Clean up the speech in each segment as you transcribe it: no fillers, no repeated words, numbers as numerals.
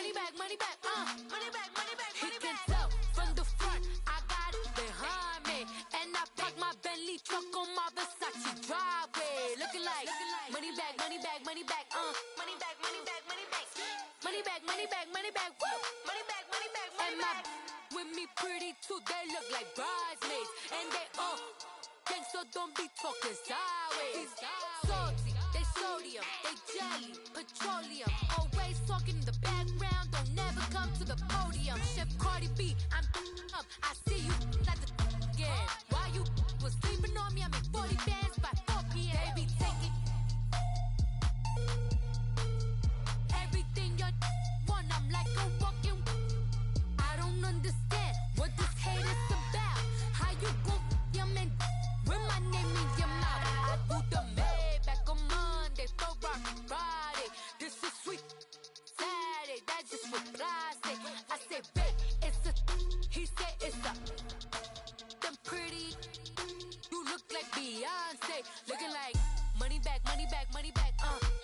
money back, money back, money back, money back, money back. He can tell from the front, I got it behind me, and I park my Bentley truck on my Versace driveway, looking like money back, money back, money back, money back, money back, money back, money back, money back, money back, woo, money back, money back, money back. With me pretty too, they look like bridesmaids, and they all gang, so don't be talking sideways. Salty, they sodium, they jelly, petroleum, always talking in the background, don't never come to the podium. Chef Cardi B, I'm up, I see you at the again. Why you was sleeping on me? I make 40 bands by 4 p.m. They be taking everything you want, I'm like a walking. I don't understand what this hate is about. How you go your man with my name in your mouth? I do the Maybach on Monday, for rock Friday. This is sweet Saturday, that's just what I say. I say, babe, it's a, he say it's a. Them pretty, you look like Beyonce, looking like money back, money back, money back,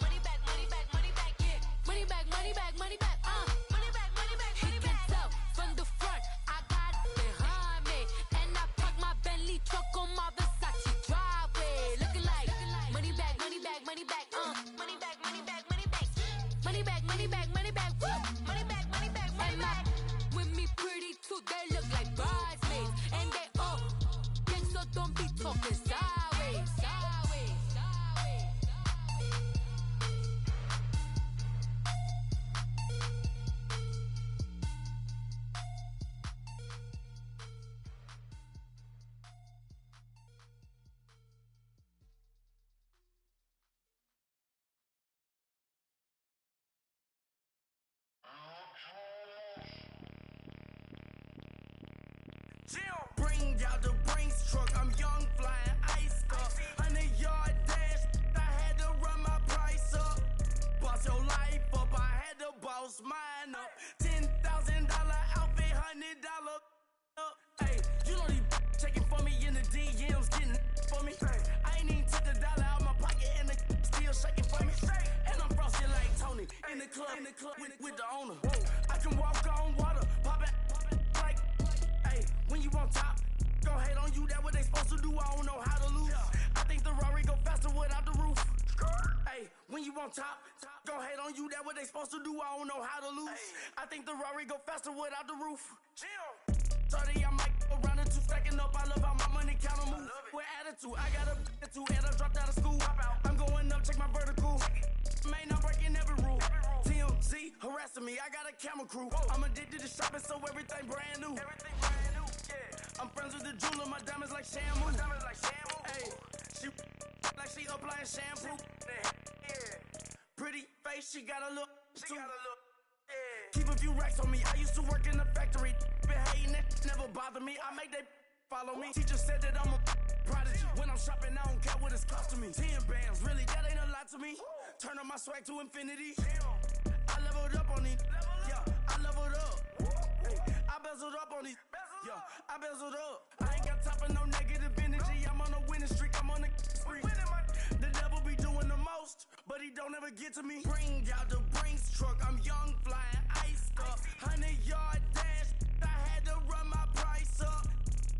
money back, money back, money back, yeah, money back, money back, money back, money back, money back, money back. He can tell from the front, I got it behind me, and I park my Bentley truck on my Versace driveway, looking like money back, money back, money back, money back, money back, money back, money back, money back, money back, woo, money back, money back, money back. With me pretty too, they look like bridesmaids, and they all gang, so don't be talking sideways, sideways, sideways. Bring out the Brinks truck, I'm young, flying ice up. 100-yard dash, I had to run my price up. Boss your life up, I had to boss mine up. $10,000 outfit, $100 up. Hey, you know these checking for me in the DMs, getting for me. I ain't even took $1 out my pocket and the still shaking for me. And I'm frosted like Tony in the club with the owner. I can walk on water, pop it like. Hey, when you on top, gon' hate on you, that what they supposed to do, I don't know how to lose. I think the Rari go faster without the roof. Hey, when you on top, gon' hate on you, that what they supposed to do, I don't know how to lose. I think the Rari go faster without the roof. 30, I might go round the two, stacking up, I love how my money count on move. With attitude, I got a attitude, and I dropped out of school. I'm going up, check my vertical. Man, I'm breaking every rule. TMZ harassing me, I got a camera crew. I'm addicted to shopping, so everything brand new. I'm friends with the jeweler, my diamonds like shampoo. Hey, she like she applying shampoo. Pretty face, she got a look. Keep a few racks on me. I used to work in the factory. Been hating it, never bother me. I make they follow me. Teacher said that I'm a prodigy. When I'm shopping, I don't care what it's costing me. 10 bands, really, that ain't a lot to me. Turn up my swag to infinity. I leveled up on these. Yeah, I leveled up. Hey, I bezeled up on these. Yeah, I bezeled up. I ain't got time for no negative energy. I'm on a winning streak. I'm on a spree. The devil be doing the most, but he don't ever get to me. Bring out the Brinks truck. I'm young, flying iced up. 100-yard dash. I had to run my price up.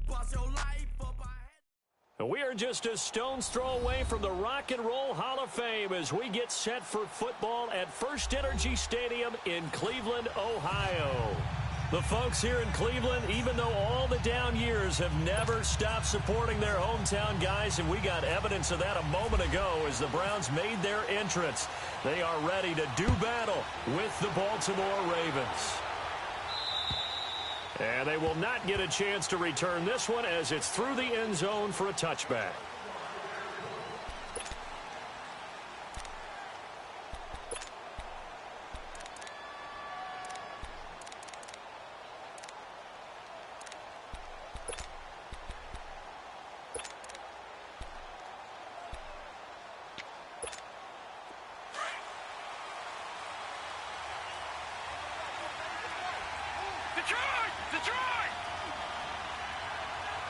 Boss your life up. We are just a stone's throw away from the Rock and Roll Hall of Fame as we get set for football at First Energy Stadium in Cleveland, Ohio. The folks here in Cleveland, even though all the down years, have never stopped supporting their hometown guys, and we got evidence of that a moment ago as the Browns made their entrance. They are ready to do battle with the Baltimore Ravens. And they will not get a chance to return this one as it's through the end zone for a touchback. Detroit!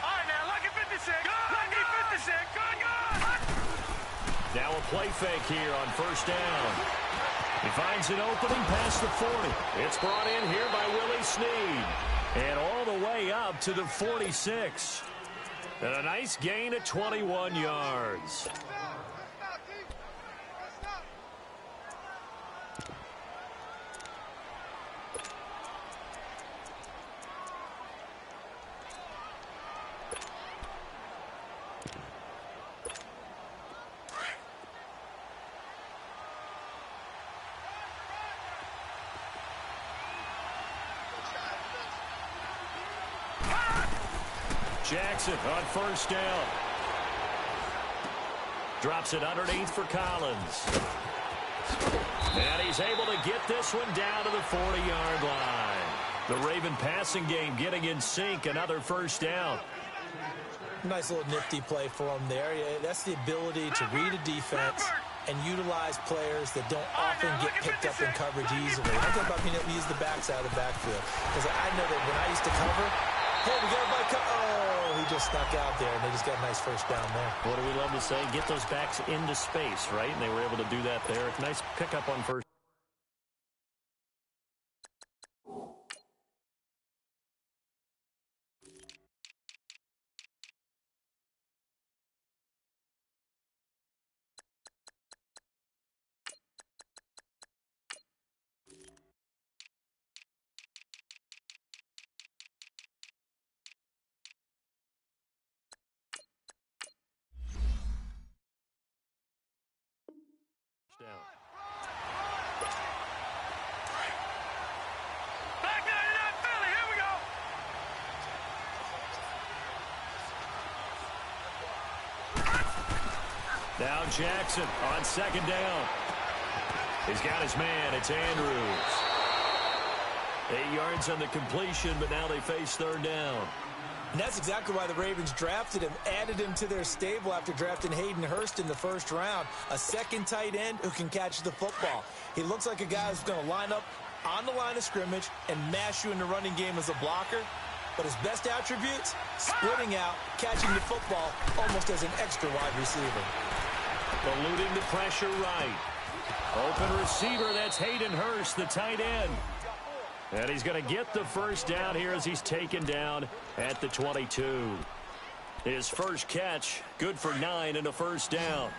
All right, now, lucky 56. Lucky 56. Good. Now a play fake here on first down. He finds an opening past the 40. It's brought in here by Willie Snead. And all the way up to the 46. And a nice gain of 21 yards. Jackson on first down. Drops it underneath for Collins. And he's able to get this one down to the 40-yard line. The Raven passing game getting in sync. Another first down. Nice little nifty play for him there. That's the ability to read a defense and utilize players that don't often get picked up in coverage easily. I'm talking about being able to use the backside of the backfield. Because I know that when I used to cover, hey, we got a oh, he just snuck out there, and they just got a nice first down there. What do we love to say? Get those backs into space, right? And they were able to do that there. Nice pickup on first. Now Jackson on second down. He's got his man. It's Andrews. 8 yards on the completion, but now they face third down. And that's exactly why the Ravens drafted him, added him to their stable after drafting Hayden Hurst in the first round. A second tight end who can catch the football. He looks like a guy who's going to line up on the line of scrimmage and mash you in the running game as a blocker. But his best attributes, splitting out, catching the football almost as an extra wide receiver. Eluding the pressure right. Open receiver, that's Hayden Hurst, the tight end. And he's going to get the first down here as he's taken down at the 22. His first catch, good for 9 and a first down.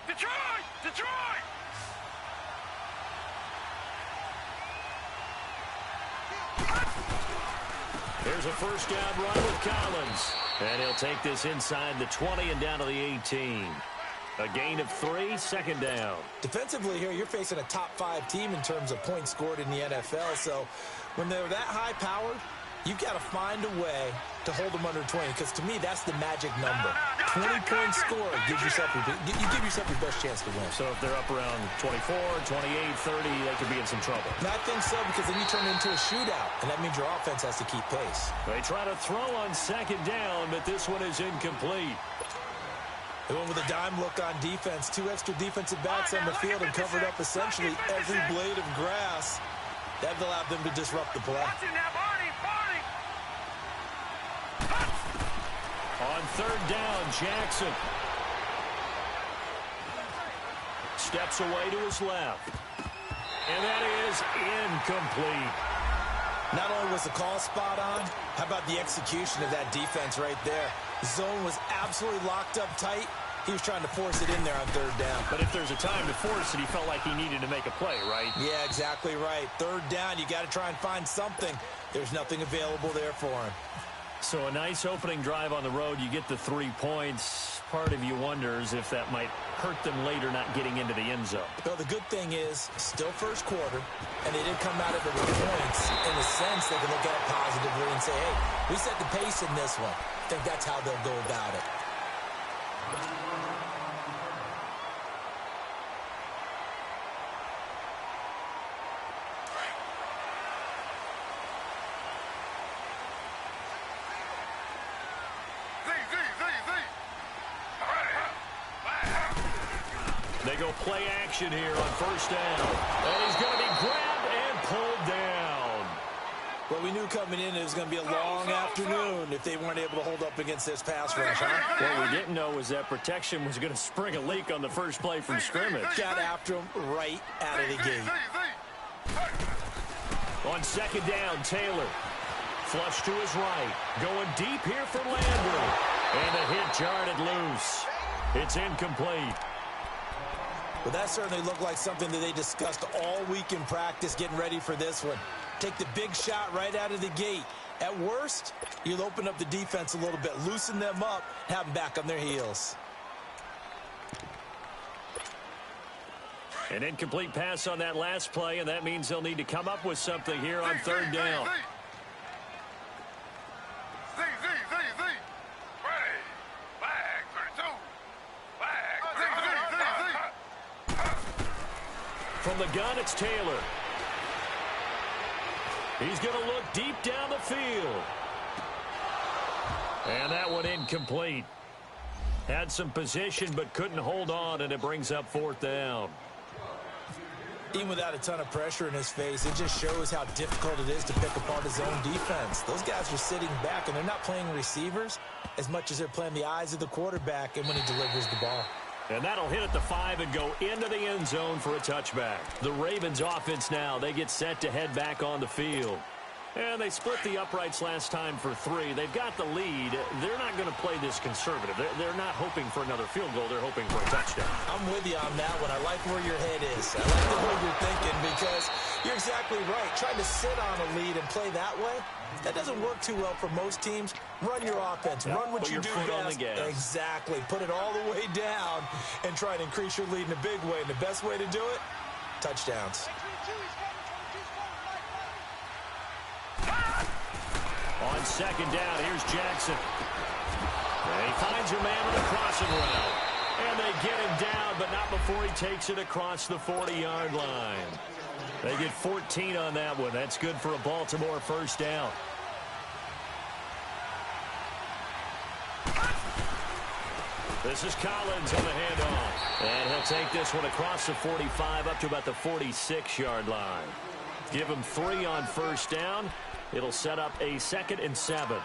Detroit! Detroit! Here's a first down run with Collins. And he'll take this inside the 20 and down to the 18. A gain of 3, second down. Defensively here, you're facing a top-5 team in terms of points scored in the NFL. So when they're that high-powered, you've got to find a way to hold them under 20. Because to me, that's the magic number. 20-point score gives yourself you give yourself your best chance to win. So if they're up around 24, 28, 30, they could be in some trouble. And I think so, because then you turn it into a shootout, and that means your offense has to keep pace. They try to throw on second down, but this one is incomplete. They went with a dime look on defense. 2 extra defensive backs on the field and covered up essentially every blade of grass. That allowed them to disrupt the play. On third down, Jackson steps away to his left. And that is incomplete. Not only was the call spot on, how about the execution of that defense right there? The zone was absolutely locked up tight. He was trying to force it in there on third down. But if there's a time to force it, he felt like he needed to make a play, right? Yeah, exactly right. Third down, you got to try and find something. There's nothing available there for him. So a nice opening drive on the road. You get the 3 points. Part of you wonders if that might hurt them later not getting into the end zone. Well, the good thing is, still first quarter, and they did come out of it with points. In a sense, they can look at it positively and say, hey, we set the pace in this one. I think that's how they'll go about it. They go play action here on first down. And he's going to be grabbed and pulled down. Well, Well, we knew coming in it was going to be a long afternoon if they weren't able to hold up against this pass rush, huh? What we didn't know was that protection was going to spring a leak on the first play from scrimmage. Got after him right out of the gate. On second down, Taylor. Flush to his right. Going deep here for Landry. And the hit jarred loose. It's incomplete. Well, that certainly looked like something that they discussed all week in practice getting ready for this one. Take the big shot right out of the gate. At worst, you'll open up the defense a little bit, loosen them up, have them back on their heels. An incomplete pass on that last play, and that means they'll need to come up with something here on third down. From the gun, it's Taylor. He's going to look deep down the field. And that one incomplete. Had some position but couldn't hold on, and it brings up fourth down. Even without a ton of pressure in his face, it just shows how difficult it is to pick apart his own defense. Those guys are sitting back, and they're not playing receivers as much as they're playing the eyes of the quarterback and when he delivers the ball. And that'll hit at the 5 and go into the end zone for a touchback. The Ravens offense now, they get set to head back on the field. And they split the uprights last time for 3. They've got the lead. They're not going to play this conservative. They're not hoping for another field goal. They're hoping for a touchdown. I'm with you on that one. I like where your head is. I like the way you're thinking because you're exactly right. Trying to sit on a lead and play that way, that doesn't work too well for most teams. Run your offense. Yep. Run what Put you your do foot best. on the gas. Exactly. Put it all the way down and try and increase your lead in a big way. And the best way to do it, touchdowns. On second down, here's Jackson. And he finds a man on the crossing route. And they get him down, but not before he takes it across the 40-yard line. They get 14 on that one. That's good for a Baltimore first down. This is Collins on the handoff. And he'll take this one across the 45 up to about the 46-yard line. Give him 3 on first down. It'll set up a 2nd and 7.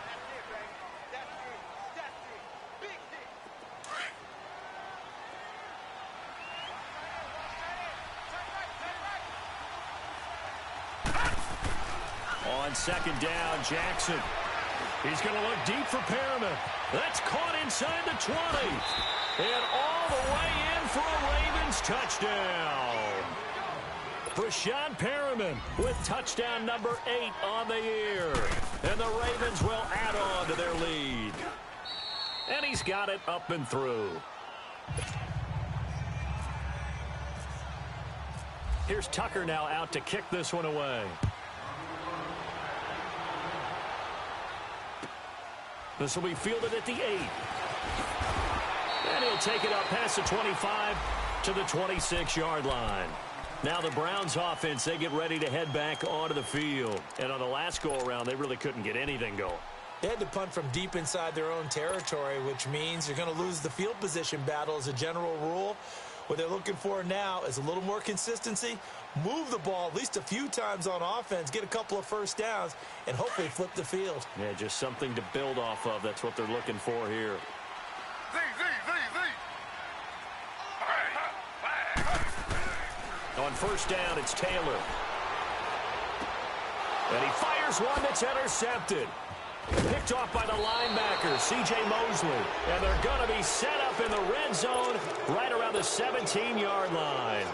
On second down, Jackson. He's going to look deep for Perriman. That's caught inside the 20. And all the way in for a Ravens touchdown. Brashad Perriman with touchdown number 8 on the year. And the Ravens will add on to their lead. And he's got it up and through. Here's Tucker now out to kick this one away. This will be fielded at the 8. And he'll take it up past the 25 to the 26-yard line. Now the Browns offense, they get ready to head back onto the field. And on the last go-around, they really couldn't get anything going. They had to punt from deep inside their own territory, which means you're going to lose the field position battle as a general rule. What they're looking for now is a little more consistency, move the ball at least a few times on offense, get a couple of first downs, and hopefully flip the field. Yeah, just something to build off of. That's what they're looking for here. On first down, it's Taylor. And he fires one that's intercepted. Picked off by the linebacker, C.J. Mosley. And they're going to be set up in the red zone right around the 17-yard line.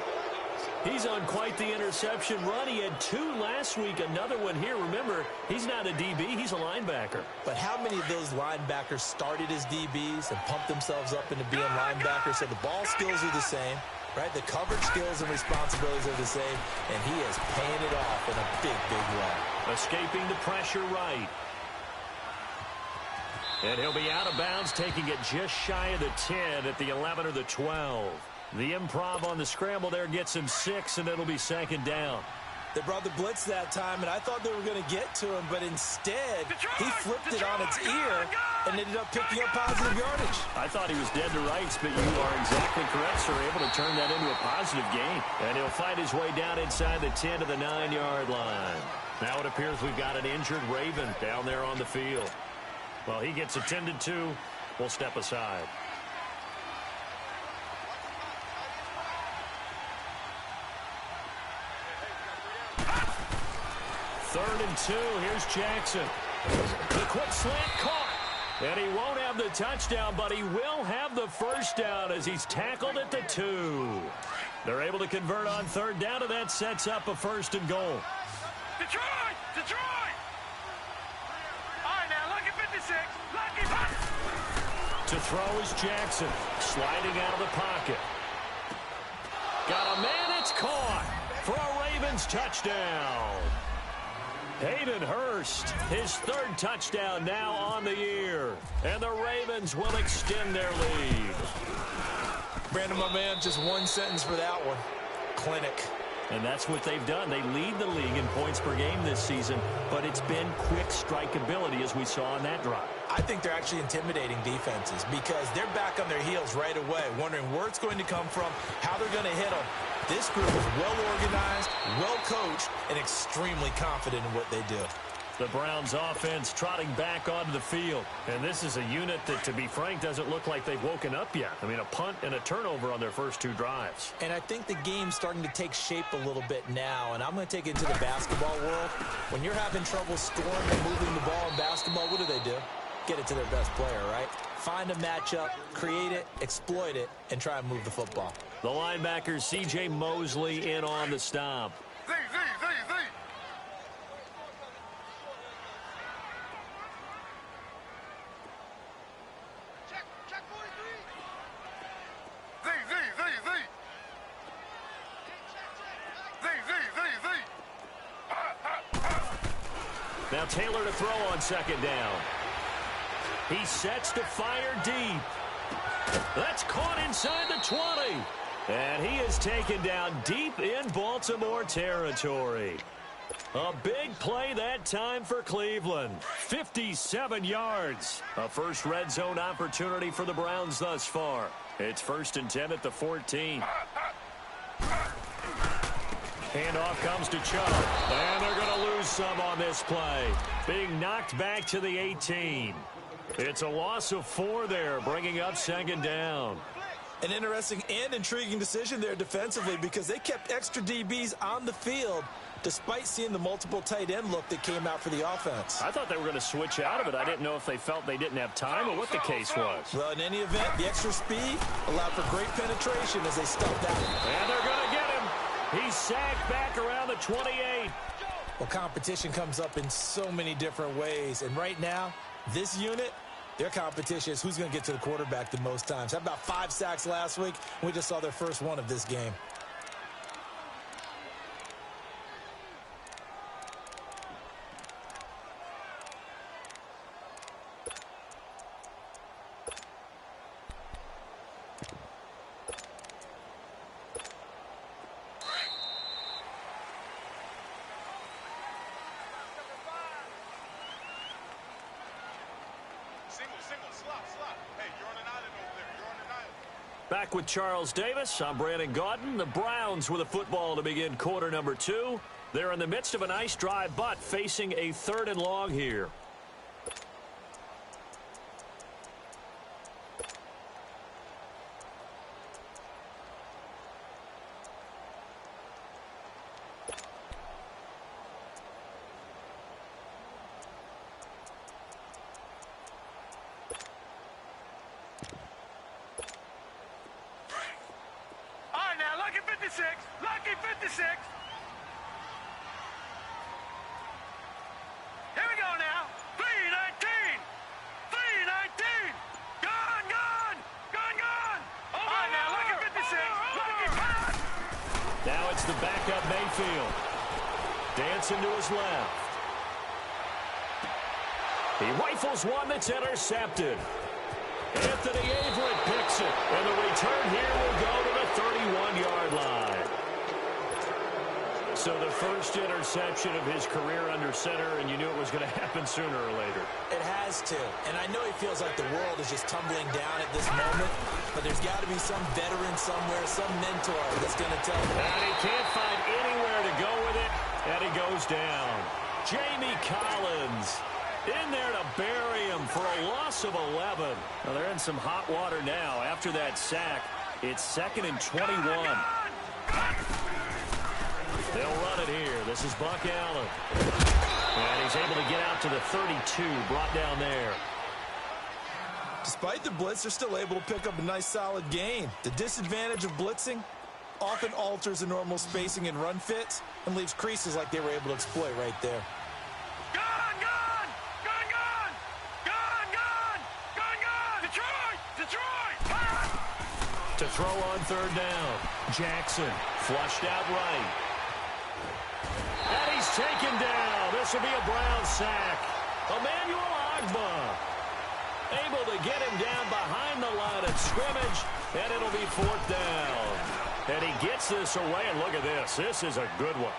He's on quite the interception run. He had 2 last week, another one here. Remember, he's not a DB, he's a linebacker. But how many of those linebackers started as DBs and pumped themselves up into being linebackers? So the ball skills are the same, right? The coverage skills and responsibilities are the same, and he is paying it off in a big, big way. Escaping the pressure right. And he'll be out of bounds, taking it just shy of the 10 at the 11 or the 12. The improv on the scramble there gets him 6, and it'll be second down. They brought the blitz that time, and I thought they were going to get to him, but instead he flipped it on its ear and ended up picking up positive yardage. I thought he was dead to rights, but you are exactly correct, sir. Able to turn that into a positive gain. And he'll fight his way down inside the 10 to the 9-yard line. Now it appears we've got an injured Raven down there on the field. Well, he gets attended to. We'll step aside. Third and 2. Here's Jackson. The quick slant caught. And he won't have the touchdown, but he will have the first down as he's tackled at the 2. They're able to convert on third down, and that sets up a 1st and goal. Detroit! Detroit! All right, now, lucky 56. Lucky 56. To throw is Jackson, sliding out of the pocket. Got a man, it's caught for a Ravens touchdown. Hayden Hurst, his 3rd touchdown now on the year. And the Ravens will extend their lead. Brandon, my man, just one sentence for that one. Clinic. And that's what they've done. They lead the league in points per game this season, but it's been quick strikeability as we saw in that drive. I think they're actually intimidating defenses because they're back on their heels right away, wondering where it's going to come from, how they're going to hit them. This group is well-organized, well-coached, and extremely confident in what they do. The Browns offense trotting back onto the field. And this is a unit that, to be frank, doesn't look like they've woken up yet. I mean, a punt and a turnover on their first 2 drives. And I think the game's starting to take shape a little bit now, and I'm going to take it to the basketball world. When you're having trouble scoring and moving the ball in basketball, what do? Get it to their best player, right? Find a matchup, create it, exploit it, and try and move the football. The linebacker, C.J. Mosley, in on the stop. Z. Check 43. Z. Now Taylor to throw on 2nd down. He sets to fire deep. That's caught inside the 20. And he is taken down deep in Baltimore territory. A big play that time for Cleveland. 57 yards. A first red zone opportunity for the Browns thus far. It's 1st and 10 at the 14. Handoff comes to Chubb. And they're going to lose some on this play. Being knocked back to the 18. It's a loss of 4 there, bringing up 2nd down. An interesting and intriguing decision there defensively because they kept extra DBs on the field despite seeing the multiple tight end look that came out for the offense. I thought they were going to switch out of it. I didn't know if they felt they didn't have time or what the case was. Well, in any event, the extra speed allowed for great penetration as they stuffed out. And they're going to get him. He's sacked back around the 28. Well, competition comes up in so many different ways. And right now, this unit, their competition is who's going to get to the quarterback the most times. How about 5 sacks last week? We just saw their first one of this game. Back with Charles Davis. I'm Brandon Gaudin. The Browns with a football to begin quarter number 2. They're in the midst of a nice drive, but facing a 3rd and long here. Lucky 56. Here we go now. 319. 319. Gone. All right, now, lucky 56. Lucky pass. Now it's the backup Mayfield. Dancing to his left. He rifles one that's intercepted. Anthony Averett picks it, and the return here will go to the 31-yard line. So the first interception of his career under center, and you knew it was going to happen sooner or later. It has to, and I know he feels like the world is just tumbling down at this moment, but there's got to be some veteran somewhere, some mentor that's going to tell him. And he can't find anywhere to go with it, and he goes down. Jamie Collins in there to bury him for a loss of 11. Well, they're in some hot water now after that sack. It's 2nd and 21. They'll run it here. This is Buck Allen. And he's able to get out to the 32, brought down there. Despite the blitz, they're still able to pick up a nice solid gain. The disadvantage of blitzing often alters the normal spacing and run fits and leaves creases like they were able to exploit right there. To throw on 3rd down. Jackson flushed out right. And he's taken down. This will be a Brown sack. Emmanuel Ogbah able to get him down behind the line of scrimmage, and it'll be 4th down. And he gets this away, and look at this. This is a good one.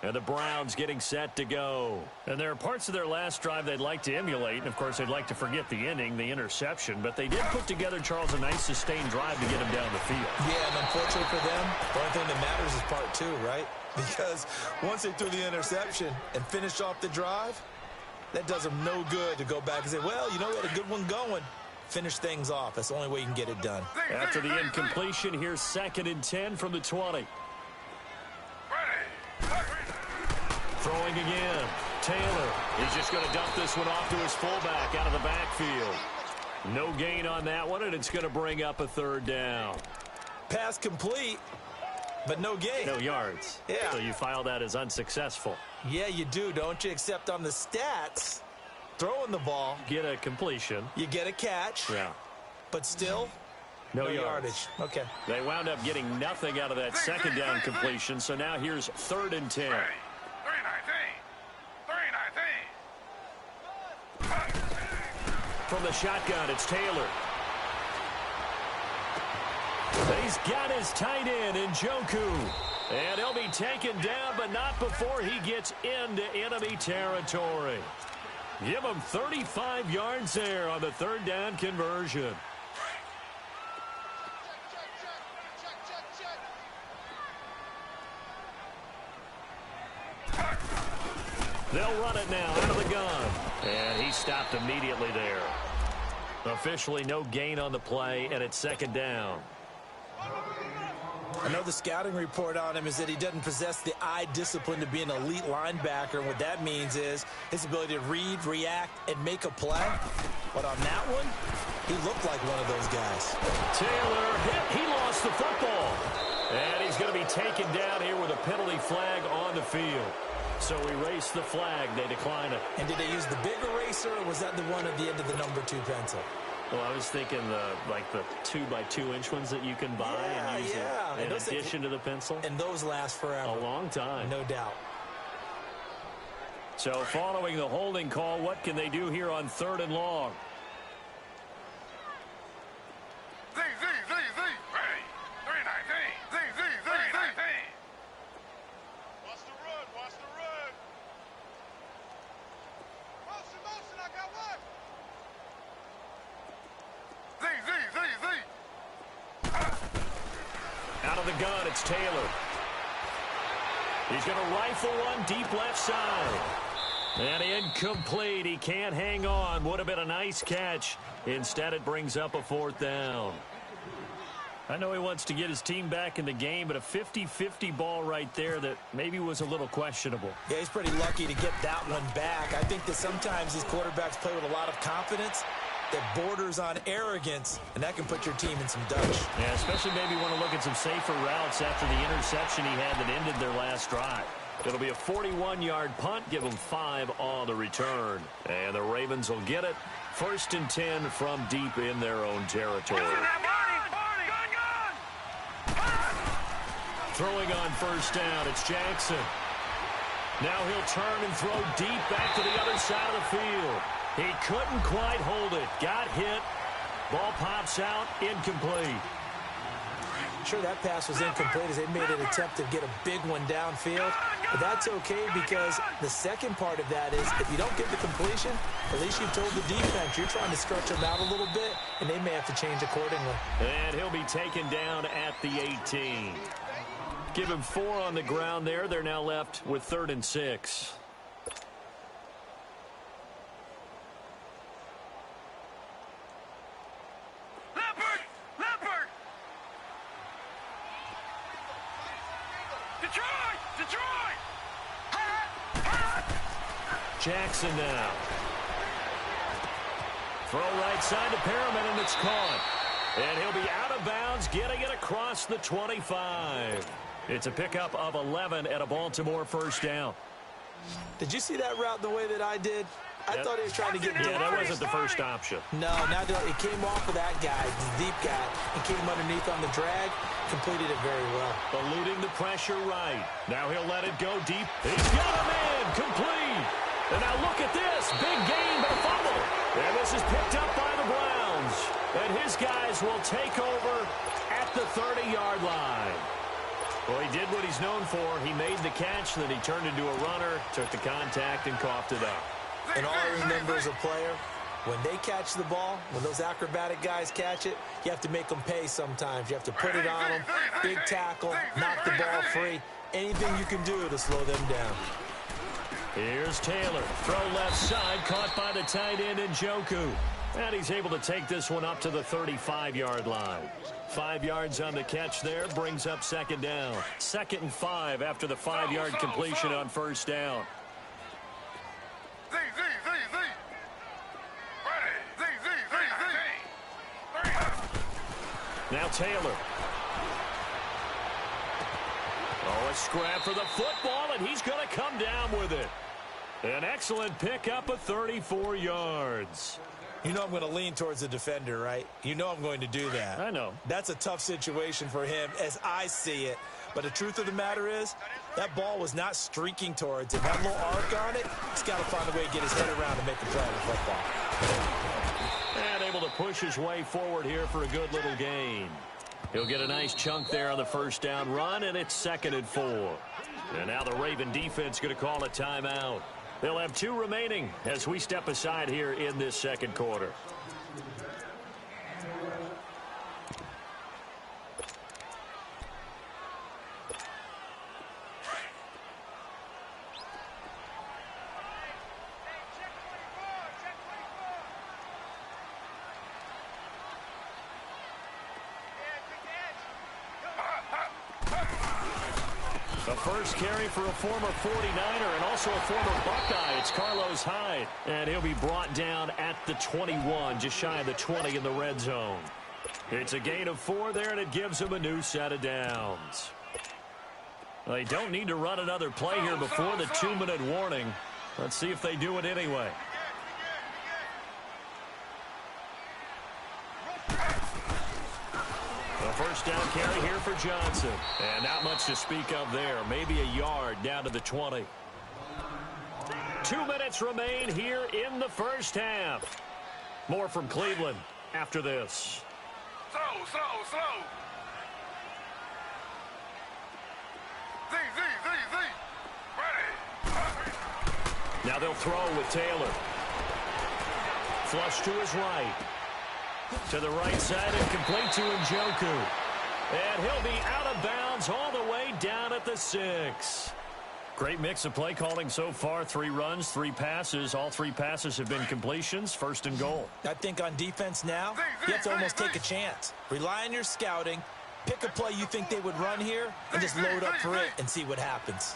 And the Browns getting set to go. And there are parts of their last drive they'd like to emulate. And, of course, they'd like to forget the ending, the interception. But they did put together, Charles, a nice sustained drive to get him down the field. Yeah, and unfortunately for them, the only thing that matters is part 2, right? Because once they threw the interception and finished off the drive, that does them no good to go back and say, well, you know, we had a good one going. Finish things off. That's the only way you can get it done. After the incompletion, here's 2nd and 10 from the 20. Throwing again. Taylor. He's just going to dump this one off to his fullback out of the backfield. No gain on that one, and it's going to bring up a 3rd down. Pass complete, but no gain. No yards. Yeah. So you file that as unsuccessful. Yeah, you do, don't you? Except on the stats, throwing the ball. Get a completion. You get a catch. Yeah. But still, no yardage. Okay. They wound up getting nothing out of that 2nd down completion, so now here's 3rd and 10. From the shotgun, it's Taylor. He's got his tight end in Njoku. And he'll be taken down, but not before he gets into enemy territory. Give him 35 yards there on the 3rd down conversion. They'll run it now out of the gun. And he stopped immediately there. Officially no gain on the play, and it's 2nd down. I know the scouting report on him is that he doesn't possess the eye discipline to be an elite linebacker. What that means is his ability to read, react, and make a play. But on that one, he looked like one of those guys. Taylor hit. He lost the football. And he's going to be taken down here with a penalty flag on the field. So erase the flag. They decline it. And did they use the big eraser, or was that the one at the end of the number 2 pencil? Well, I was thinking the 2x2-inch ones that you can buy and use in addition to the pencil. And those last forever. A long time. No doubt. So following the holding call, what can they do here on 3rd and long? Out of the gun, it's Taylor. He's going to rifle one deep left side. And incomplete. He can't hang on. Would have been a nice catch. Instead, it brings up a 4th down. I know he wants to get his team back in the game, but a 50-50 ball right there that maybe was a little questionable. Yeah, he's pretty lucky to get that one back. I think that sometimes these quarterbacks play with a lot of confidence that borders on arrogance, and that can put your team in some dutch. Yeah, especially maybe want to look at some safer routes after the interception he had that ended their last drive. It'll be a 41-yard punt, give them 5 on the return. And the Ravens will get it. 1st and 10 from deep in their own territory. Throwing on 1st down, it's Jackson. Now he'll turn and throw deep back to the other side of the field. He couldn't quite hold it. Got hit. Ball pops out. Incomplete. sure that pass was incomplete as they made an attempt to get a big one downfield. But that's okay because the second part of that is if you don't get the completion, at least you've told the defense you're trying to stretch them out a little bit, and they may have to change accordingly. And he'll be taken down at the 18. Give him 4 on the ground there. They're now left with 3rd and 6. Jackson now. Throw right side to Perriman, and it's caught. And he'll be out of bounds, getting it across the 25. It's a pickup of 11 and a Baltimore first down. Did you see that route the way that I did? I thought he was trying to get Yeah, that wasn't the first option. No, it came off of that guy, the deep guy, and came underneath on the drag. Completed it very well. Eluding the pressure right. Now he'll let it go deep. He's got a man. Complete. And now look at this. Big gain, but a fumble. And this is picked up by the Browns. And his guys will take over at the 30-yard line. Well, he did what he's known for. He made the catch, then he turned into a runner, took the contact, and coughed it up. And all I remember as a player, when they catch the ball, when those acrobatic guys catch it, you have to make them pay sometimes. You have to put it on them, big tackle, knock the ball free. Anything you can do to slow them down. Here's Taylor. Throw left side, caught by the tight end Njoku. And he's able to take this one up to the 35-yard line. 5 yards on the catch there, brings up 2nd down. 2nd and 5 after the 5-yard completion on 1st down. Now Taylor. Oh, a scrap for the football, and he's going to come down with it. An excellent pickup of 34 yards. You know I'm going to lean towards the defender, right? You know I'm going to do that. I know. That's a tough situation for him as I see it. But the truth of the matter is, that ball was not streaking towards him. That little arc on it, he's got to find a way to get his head around and make the play on the football. And able to push his way forward here for a good little gain. He'll get a nice chunk there on the 1st down run, and it's 2nd and 4. And now the Raven defense going to call a timeout. They'll have 2 remaining as we step aside here in this 2nd quarter. The first carry for a former 49er and also a former Buckeye. It's Carlos Hyde. And he'll be brought down at the 21, just shy of the 20 in the red zone. It's a gain of 4 there, and it gives him a new set of downs. They don't need to run another play here before the 2-minute warning. Let's see if they do it anyway. First down carry here for Johnson. And not much to speak of there. Maybe a yard down to the 20. 2 minutes remain here in the first half. More from Cleveland after this. Slow. Z. Ready. Now they'll throw with Taylor. Flush to his right. To the right side and complete to Njoku. And he'll be out of bounds all the way down at the 6. Great mix of play calling so far. 3 runs, 3 passes. All 3 passes have been completions. 1st and goal. I think on defense now, you have to almost take a chance. Rely on your scouting. Pick a play you think they would run here and just load up for it and see what happens.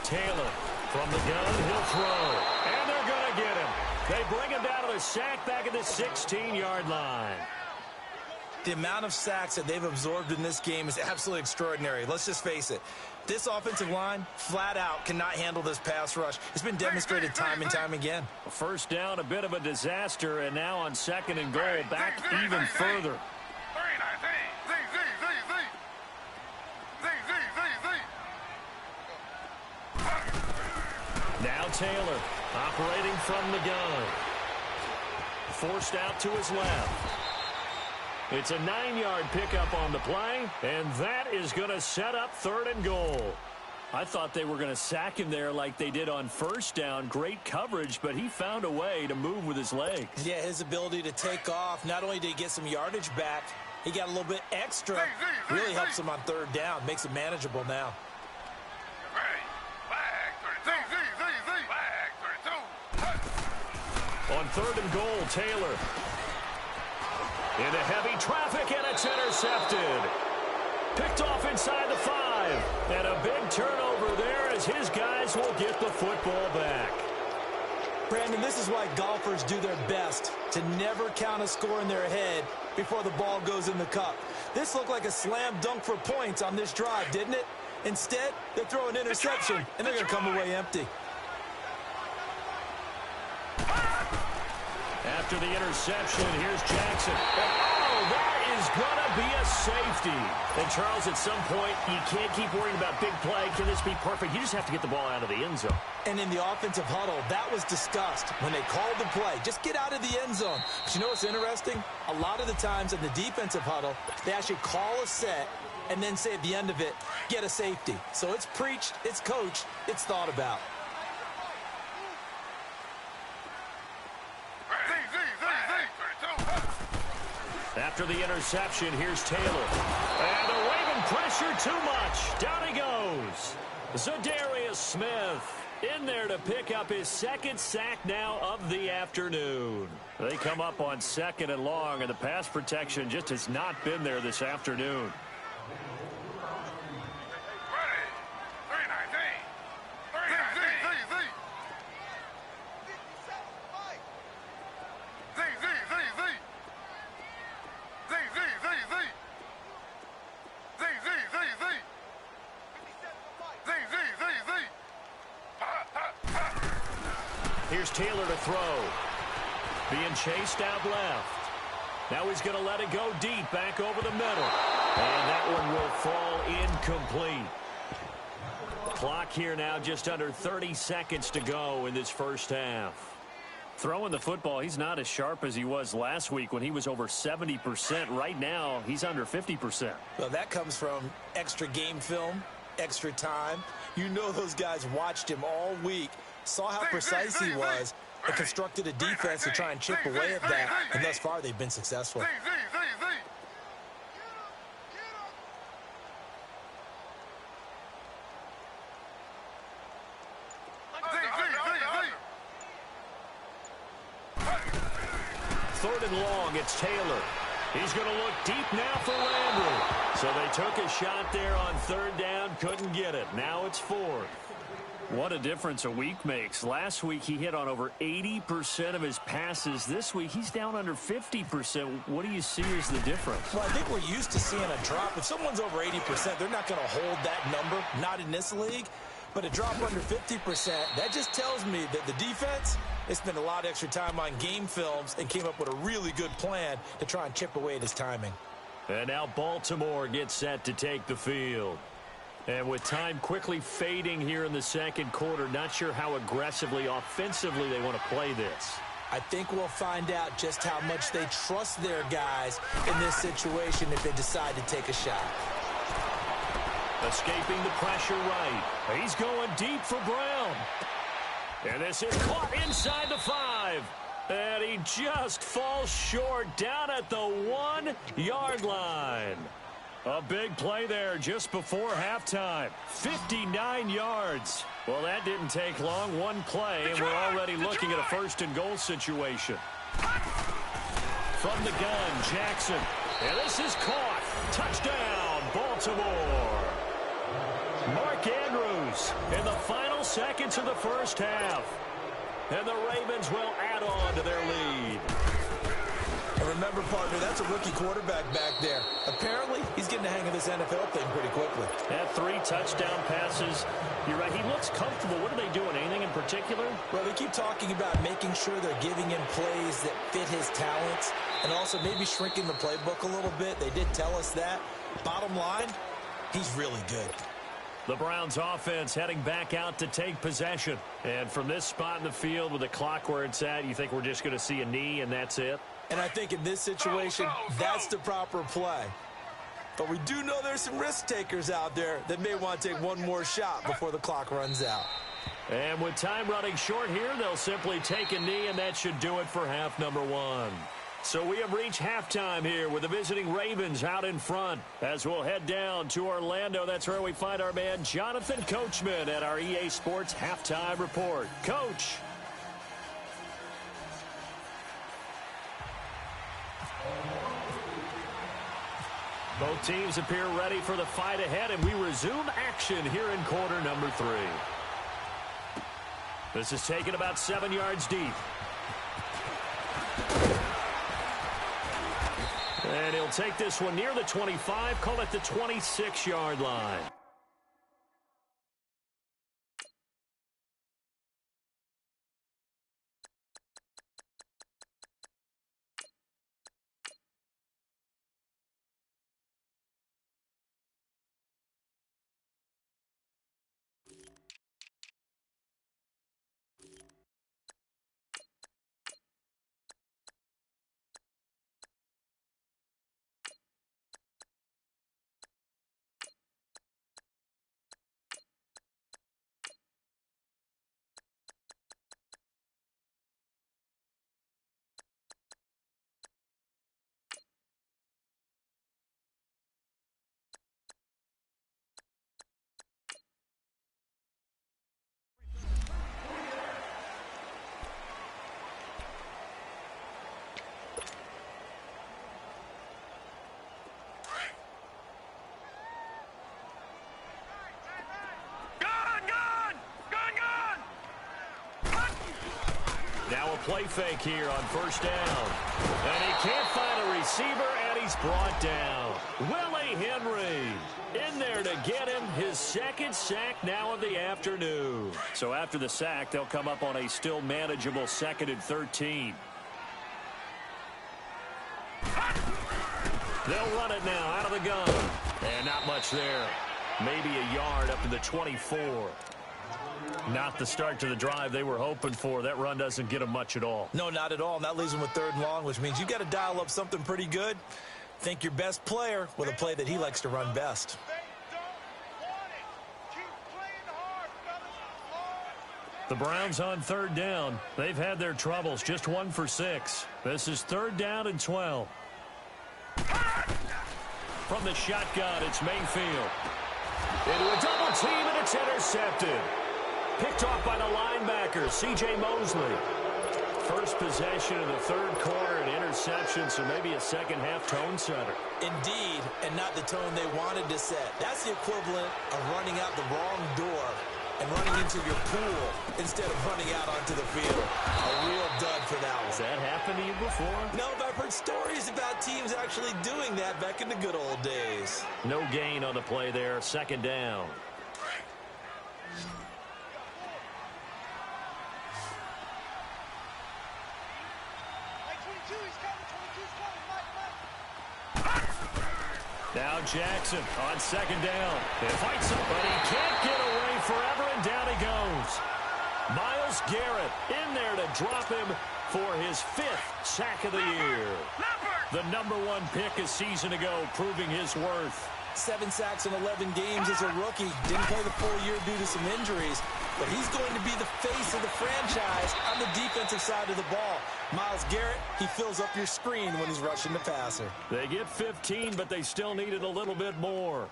Taylor from the gun. He'll throw. And they're going to get him. They bring him down to the sack back at the 16-yard line. The amount of sacks that they've absorbed in this game is absolutely extraordinary. Let's just face it. This offensive line, flat out, cannot handle this pass rush. It's been demonstrated time and time again. First down, a bit of a disaster, and now on 2nd and goal, back even further. Now Taylor, operating from the gun. Forced out to his left. It's a 9-yard pickup on the play, and that is going to set up 3rd and goal. I thought they were going to sack him there like they did on first down. Great coverage, but he found a way to move with his legs. Yeah, his ability to take off, not only did he get some yardage back, he got a little bit extra. Really helps him on 3rd down, makes it manageable now. On 3rd and goal, Taylor. Into heavy traffic, and it's intercepted. Picked off inside the 5. And a big turnover there as his guys will get the football back. Brandon, this is why golfers do their best to never count a score in their head before the ball goes in the cup. This looked like a slam dunk for points on this drive, didn't it? Instead, they throw an interception, and they're going to come away empty. After the interception, here's Jackson. Oh, that is going to be a safety. And, Charles, at some point, you can't keep worrying about big play. Can this be perfect? You just have to get the ball out of the end zone. And in the offensive huddle, that was discussed when they called the play. Just get out of the end zone. But you know what's interesting? A lot of the times in the defensive huddle, they actually call a set and then say at the end of it, get a safety. So it's preached, it's coached, it's thought about. After the interception, here's Taylor. And the Raven pressure too much. Down he goes. Zadarius Smith in there to pick up his 2nd sack now of the afternoon. They come up on 2nd and long, and the pass protection just has not been there this afternoon. Here's Taylor to throw. Being chased out left. Now he's going to let it go deep, back over the middle. And that one will fall incomplete. Clock here now, just under 30 seconds to go in this first half. Throwing the football, he's not as sharp as he was last week when he was over 70%. Right now, he's under 50%. Well, that comes from extra game film, extra time. You know those guys watched him all week, saw how precise he was, and constructed a defense to try and chip away at that, and thus far they've been successful. Third and long, it's Taylor. He's going to look deep now for Landry. So they took a shot there on 3rd down, couldn't get it. Now it's 4th. What a difference a week makes. Last week he hit on over 80% of his passes. This week he's down under 50%. What do you see as the difference? Well, I think we're used to seeing a drop. If someone's over 80%, they're not going to hold that number, not in this league. But a drop under 50%, that just tells me that the defense, they spent a lot of extra time on game films and came up with a really good plan to try and chip away at his timing. And now Baltimore gets set to take the field. And with time quickly fading here in the second quarter, not sure how aggressively, offensively they want to play this. I think we'll find out just how much they trust their guys in this situation if they decide to take a shot. Escaping the pressure right. He's going deep for Brown. And this is caught inside the 5. And he just falls short down at the 1-yard line. A big play there just before halftime. 59 yards. Well, that didn't take long. One play, and we're already looking at a 1st and goal situation. From the gun, Jackson. And this is caught. Touchdown, Baltimore. Mark Andrews in the final seconds of the first half. And the Ravens will add on to their lead. And remember, partner, that's a rookie quarterback back there. Apparently, he's getting the hang of this NFL thing pretty quickly. Had 3 touchdown passes. You're right, he looks comfortable. What are they doing? Anything in particular? Well, they keep talking about making sure they're giving him plays that fit his talents and also maybe shrinking the playbook a little bit. They did tell us that. Bottom line, he's really good. The Browns offense heading back out to take possession. And from this spot in the field with the clock where it's at, you think we're just going to see a knee and that's it? And I think in this situation, that's the proper play. But we do know there's some risk takers out there that may want to take one more shot before the clock runs out. And with time running short here, they'll simply take a knee, and that should do it for half number one. So we have reached halftime here with the visiting Ravens out in front. As we'll head down to Orlando, that's where we find our man Jonathan Coachman at our EA Sports Halftime Report. Coach. Both teams appear ready for the fight ahead, and we resume action here in quarter number 3. This is taken about 7 yards deep. And he'll take this one near the 25, call it the 26-yard line. Now a play fake here on first down. And he can't find a receiver, and he's brought down. Willie Henry in there to get him his second sack now of the afternoon. So after the sack, they'll come up on a still manageable 2nd and 13. They'll run it now out of the gun. And not much there. Maybe a yard up to the 24. Not the start to the drive they were hoping for. That run doesn't get them much at all. No, not at all. And that leaves them with 3rd and long, which means you got to dial up something pretty good. Think your best player with a play that he likes to run best. The Browns on 3rd down. They've had their troubles. Just 1 for 6. This is 3rd down and 12. From the shotgun, it's Mayfield. Into a double team, and it's intercepted. Picked off by the linebacker, C.J. Mosley. First possession of the 3rd quarter, an interception, so maybe a second-half tone setter. Indeed, and not the tone they wanted to set. That's the equivalent of running out the wrong door and running into your pool instead of running out onto the field. A real dud for that one. Has that happened to you before? No, but I've heard stories about teams actually doing that back in the good old days. No gain on the play there, 2nd down. Now Jackson on 2nd down. He fights him, but he can't get away forever, and down he goes. Myles Garrett in there to drop him for his 5th sack of the year. The number 1 pick a season ago, proving his worth. 7 sacks in 11 games as a rookie. Didn't play the full year due to some injuries. But he's going to be the face of the franchise on the defensive side of the ball. Myles Garrett, he fills up your screen when he's rushing the passer. They get 15, but they still needed a little bit more.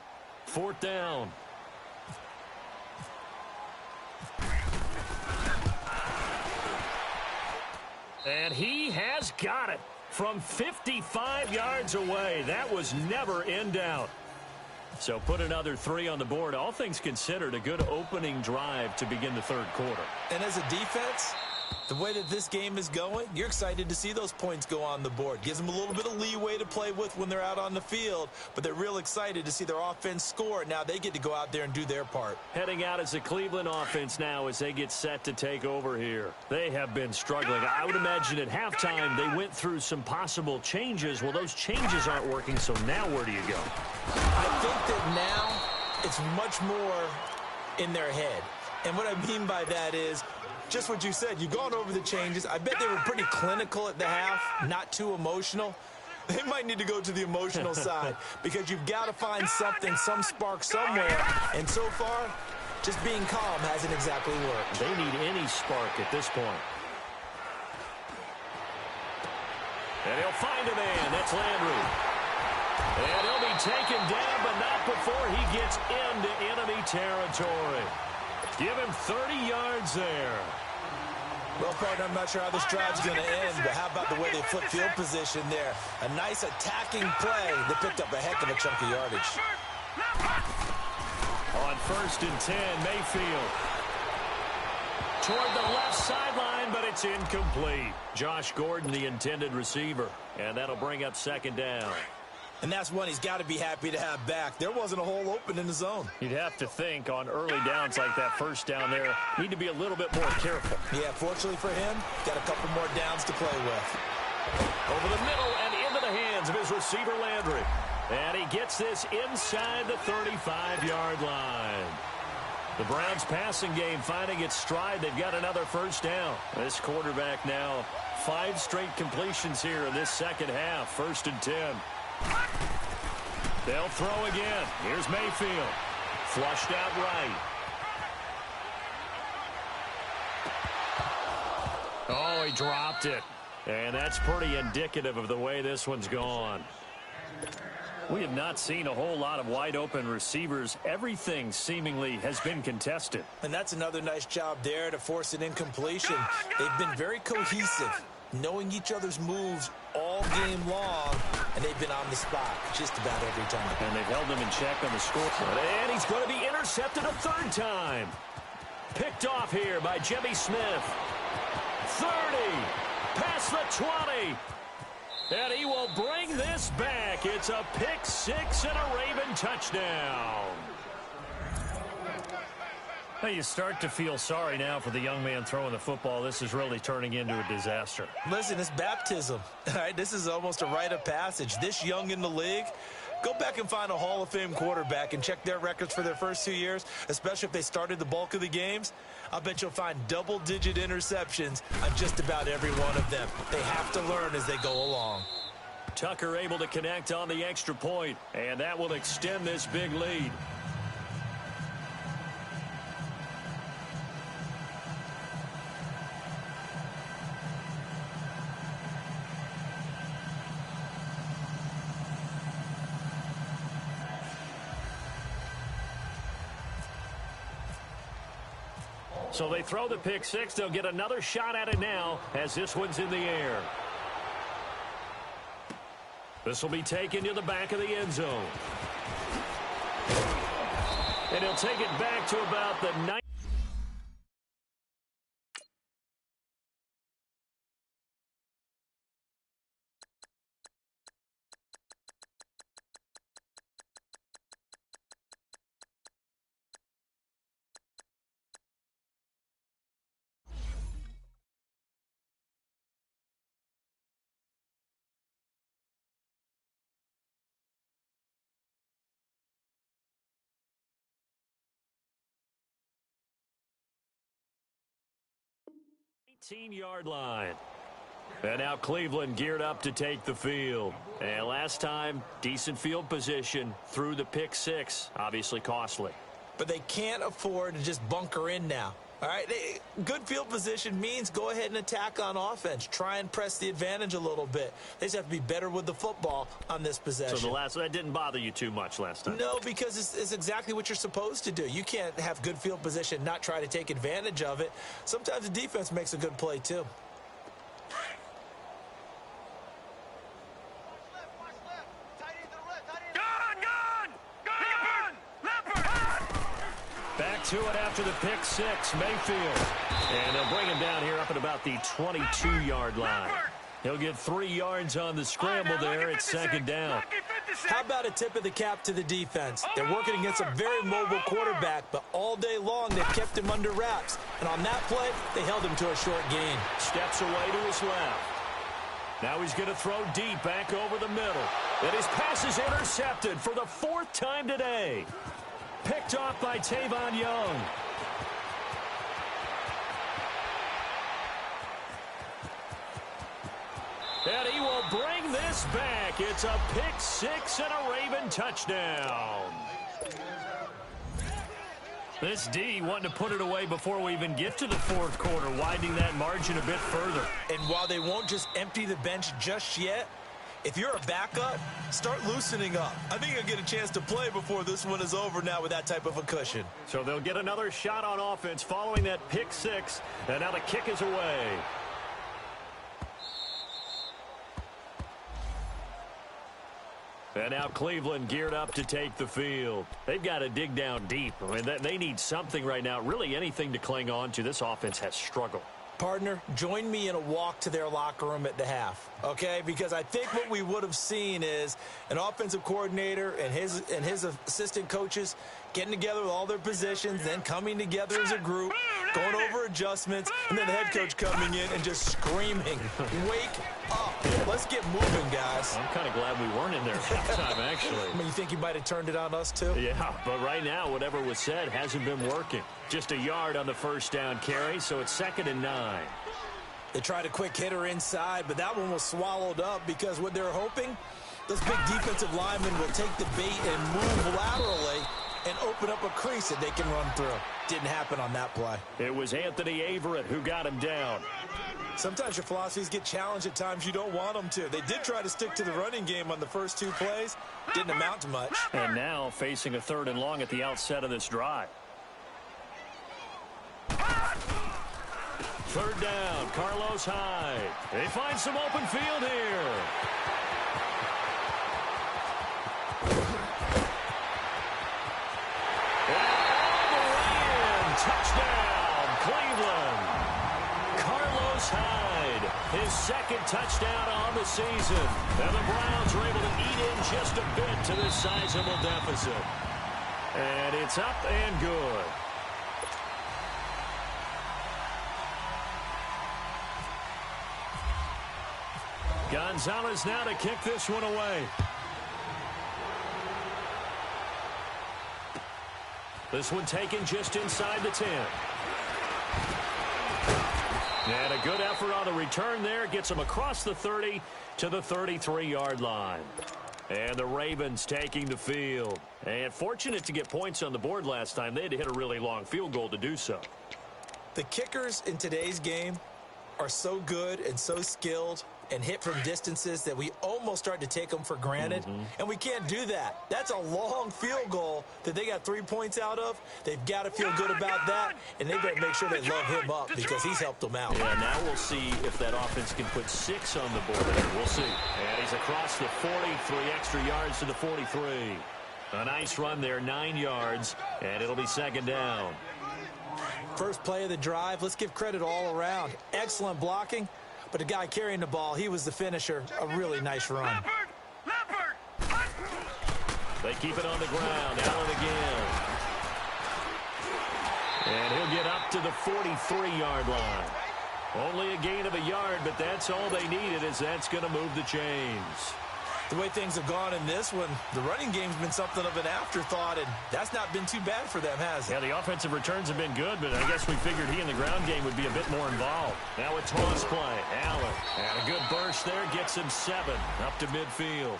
4th down. And he has got it from 55 yards away. That was never in doubt. So put another 3 on the board. All things considered, a good opening drive to begin the 3rd quarter. And as a defense, the way that this game is going, you're excited to see those points go on the board. Gives them a little bit of leeway to play with when they're out on the field, but they're real excited to see their offense score. Now they get to go out there and do their part. Heading out as the Cleveland offense now as they get set to take over here. They have been struggling. I would imagine at halftime they went through some possible changes. Well, those changes aren't working, so now where do you go? I think that now it's much more in their head. And what I mean by that is Just what you said. You've gone over the changes. I bet they were pretty clinical at the half, not too emotional. They might need to go to the emotional side because you've got to find something, some spark somewhere. And so far, just being calm hasn't exactly worked. They need any spark at this point. And he'll find a man. That's Landry. And he'll be taken down, but not before he gets into enemy territory. Give him 30 yards there. Well, partner, I'm not sure how this drive's going to end, but how about the way they flip field position there? A nice attacking play. They picked up a heck of a chunk of yardage. On 1st and 10, Mayfield. Toward the left sideline, but it's incomplete. Josh Gordon, the intended receiver. And that'll bring up 2nd down. And that's one he's got to be happy to have back. There wasn't a hole open in the zone. You'd have to think on early downs like that 1st down there, need to be a little bit more careful. Yeah, fortunately for him, got a couple more downs to play with. Over the middle and into the hands of his receiver, Landry. And he gets this inside the 35-yard line. The Browns' passing game finding its stride. They've got another 1st down. This quarterback now 5 straight completions here in this 2nd half. 1st and 10. They'll throw again. Here's Mayfield. Flushed out right. Oh, he dropped it. And that's pretty indicative of the way this one's gone. We have not seen a whole lot of wide-open receivers. Everything seemingly has been contested. And that's another nice job there to force an incompletion. They've been very cohesive, knowing each other's moves all game long, and they've been on the spot just about every time. And they've held him in check on the scoreboard. And he's going to be intercepted a 3rd time. Picked off here by Jimmy Smith. 30, past the 20. And he will bring this back. It's a pick 6 and a Raven touchdown. Now you start to feel sorry now for the young man throwing the football. This is really turning into a disaster. Listen, it's baptism. All right, this is almost a rite of passage. This young in the league, go back and find a Hall of Fame quarterback and check their records for their first 2 years, especially if they started the bulk of the games. I'll bet you'll find double-digit interceptions on just about every one of them. They have to learn as they go along. Tucker able to connect on the extra point, and that will extend this big lead. So they throw the pick 6. They'll get another shot at it now as this one's in the air. This will be taken to the back of the end zone. And he'll take it back to about the 9. Yard line. And now Cleveland geared up to take the field. And last time, decent field position through the pick 6. Obviously costly. But they can't afford to just bunker in now. All right, good field position means go ahead and attack on offense. Try and press the advantage a little bit. They just have to be better with the football on this possession. So that didn't bother you too much last time? No, because it's exactly what you're supposed to do. You can't have good field position, not try to take advantage of it. Sometimes the defense makes a good play, too. Back to it after the pick 6, Mayfield. And they'll bring him down here up at about the 22-yard line. He'll get 3 yards on the scramble there at 2nd down. How about a tip of the cap to the defense? They're working against a very mobile quarterback, but all day long they've kept him under wraps. And on that play, they held him to a short gain. Steps away to his left. Now he's going to throw deep back over the middle. And his pass is intercepted for the 4th time today. Picked off by Tavon Young. And he will bring this back. It's a pick six and a Raven touchdown. This D wanting to put it away before we even get to the fourth quarter, widening that margin a bit further. And while they won't just empty the bench just yet, if you're a backup, start loosening up. I think you'll get a chance to play before this one is over now with that type of a cushion. So they'll get another shot on offense following that pick six, and now the kick is away. And now Cleveland geared up to take the field. They've got to dig down deep. I mean, they need something right now, really anything to cling on to. This offense has struggled. Partner, join me in a walk to their locker room at the half, okay? Because I think what we would have seen is an offensive coordinator and his assistant coaches getting together with all their positions, then coming together as a group, going over adjustments, and then the head coach coming in and just screaming, wake up. Let's get moving, guys. I'm kind of glad we weren't in there at halftime, actually. I mean, you think he might have turned it on us, too? Yeah, but right now, whatever was said hasn't been working. Just a yard on the first down carry, so it's 2nd and 9. They tried a quick hitter inside, but that one was swallowed up because what they're hoping, those big defensive linemen will take the bait and move laterally and open up a crease that they can run through. Didn't happen on that play. It was Anthony Averett who got him down. Sometimes your philosophies get challenged at times you don't want them to. They did try to stick to the running game on the first 2 plays. Didn't amount to much. And now facing a 3rd and long at the outset of this drive. 3rd down, Carlos Hyde. They find some open field here. Touchdown, Cleveland. Carlos Hyde, his 2nd touchdown on the season. And the Browns are able to eat in just a bit to this sizable deficit. And it's up and good. Gonzalez now to kick this one away. This one taken just inside the 10. And a good effort on the return there. Gets him across the 30 to the 33-yard line. And the Ravens taking the field. And fortunate to get points on the board last time. They had to hit a really long field goal to do so. The kickers in today's game are so good and so skilled and hit from distances that we almost start to take them for granted. And we can't do that. That's a long field goal that they got 3 points out of. They've got to feel good about that, and they better make sure they love him up because he's helped them out. Yeah, now we'll see if that offense can put 6 on the board. We'll see. And he's across the 40, 3 extra yards to the 43. A nice run there, 9 yards, and it'll be 2nd down. First play of the drive, let's give credit all around. Excellent blocking. But the guy carrying the ball, he was the finisher. A really nice run. They keep it on the ground. Allen again. And he'll get up to the 43-yard line. Only a gain of a yard, but that's all they needed, as that's going to move the chains. The way things have gone in this one, the running game's been something of an afterthought, and that's not been too bad for them, has it? Yeah, the offensive returns have been good, but I guess we figured he in the ground game would be a bit more involved. Now a toss play. Allen. And a good burst there gets him 7 up to midfield.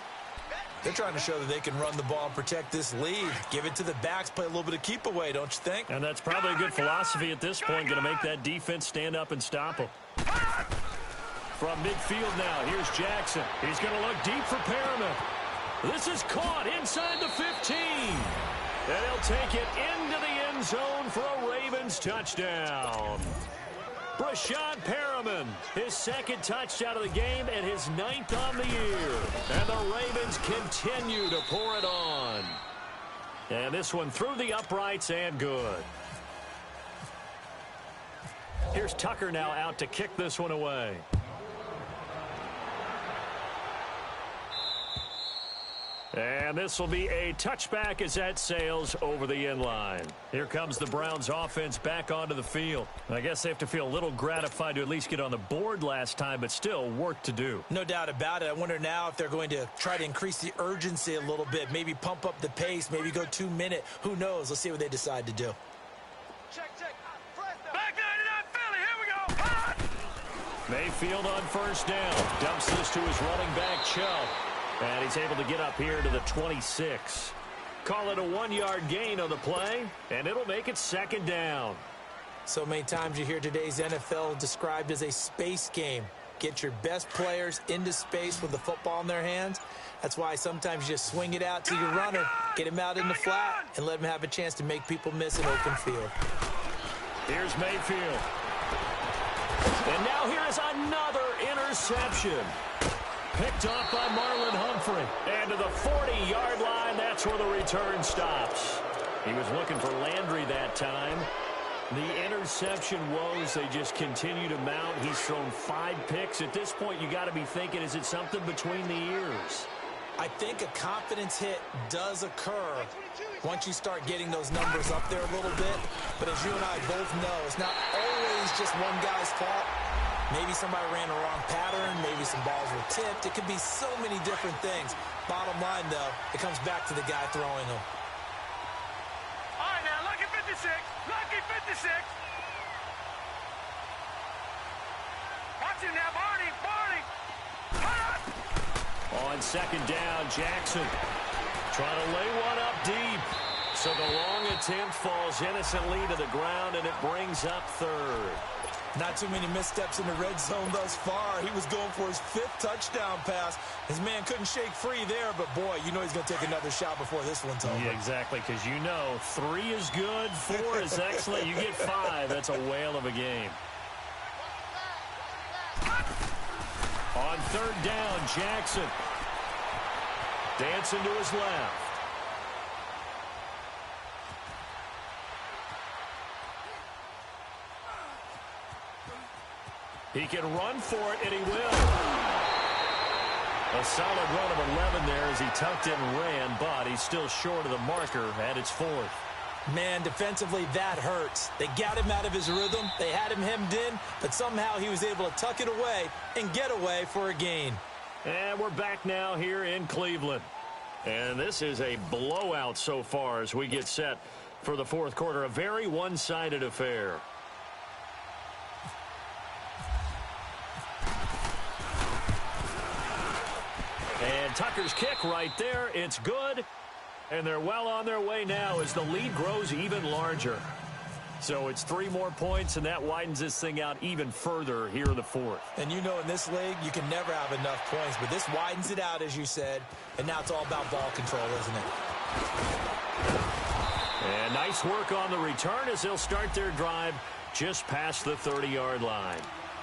They're trying to show that they can run the ball and protect this lead. Give it to the backs, play a little bit of keep away, don't you think? And that's probably a good philosophy at this point, going to make that defense stand up and stop him. From midfield now, here's Jackson. He's going to look deep for Perriman. This is caught inside the 15. And he'll take it into the end zone for a Ravens touchdown. Brashad Perriman, his 2nd touchdown of the game and his 9th on the year. And the Ravens continue to pour it on. And this one through the uprights and good. Here's Tucker now out to kick this one away. And this will be a touchback as that sails over the end line. Here comes the Browns offense back onto the field. I guess they have to feel a little gratified to at least get on the board last time, but still work to do. No doubt about it. I wonder now if they're going to try to increase the urgency a little bit, maybe pump up the pace, maybe go 2-minute. Who knows? Let's see what they decide to do. Check. Back 99 Philly. Here we go. Mayfield on first down. Dumps this to his running back, Chubb. And he's able to get up here to the 26. Call it a 1-yard gain on the play, and it'll make it second down. So many times you hear today's NFL described as a space game. Get your best players into space with the football in their hands. That's why sometimes you just swing it out to your runner, get him out in the flat, and let him have a chance to make people miss an open field. Here's Mayfield. And now here is another interception. Picked off by Marlon Humphrey. And to the 40-yard line, that's where the return stops. He was looking for Landry that time. The interception woes, they just continue to mount. He's thrown 5 picks. At this point, you got to be thinking, is it something between the ears? I think a confidence hit does occur once you start getting those numbers up there a little bit. But as you and I both know, it's not always just one guy's fault. Maybe somebody ran the wrong pattern. Maybe some balls were tipped. It could be so many different things. Bottom line, though, it comes back to the guy throwing them. All right, now, lucky 56. Lucky 56. Watch him now, Barney. Barney. On second down, Jackson trying to lay one up deep. So the long attempt falls innocently to the ground, and it brings up third. Not too many missteps in the red zone thus far. He was going for his 5th touchdown pass. His man couldn't shake free there, but boy, you know he's going to take another shot before this one's over. Yeah, exactly, because you know 3 is good, 4 is excellent. You get 5, that's a whale of a game. On third down, Jackson dancing to his left. He can run for it, and he will. A solid run of 11 there as he tucked it and ran, but he's still short of the marker at its 4th. Man, defensively, that hurts. They got him out of his rhythm. They had him hemmed in, but somehow he was able to tuck it away and get away for a gain. And we're back now here in Cleveland. And this is a blowout so far as we get set for the 4th quarter. A very one-sided affair. And Tucker's kick right there. It's good. And they're well on their way now as the lead grows even larger. So it's 3 more points, and that widens this thing out even further here in the 4th. And you know in this league, you can never have enough points, but this widens it out, as you said, and now it's all about ball control, isn't it? And nice work on the return as they'll start their drive just past the 30-yard line.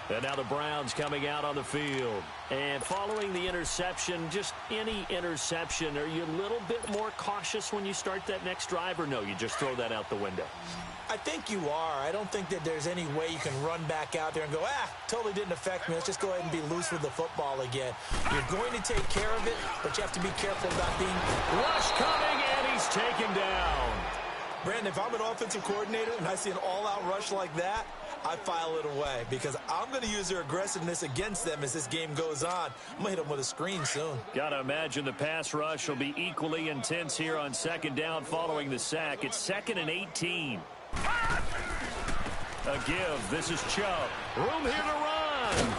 And now the Browns coming out on the field. And following the interception, just any interception, are you a little bit more cautious when you start that next drive, or no, you just throw that out the window? I think you are. I don't think that there's any way you can run back out there and go, totally didn't affect me. Let's just go ahead and be loose with the football again. You're going to take care of it, but you have to be careful about being... Rush coming, and he's taken down. Brandon, if I'm an offensive coordinator and I see an all-out rush like that, I file it away because I'm going to use their aggressiveness against them as this game goes on. I'm going to hit them with a screen soon. Got to imagine the pass rush will be equally intense here on second down following the sack. It's 2nd and 18. A give. This is Chubb. Room here to run.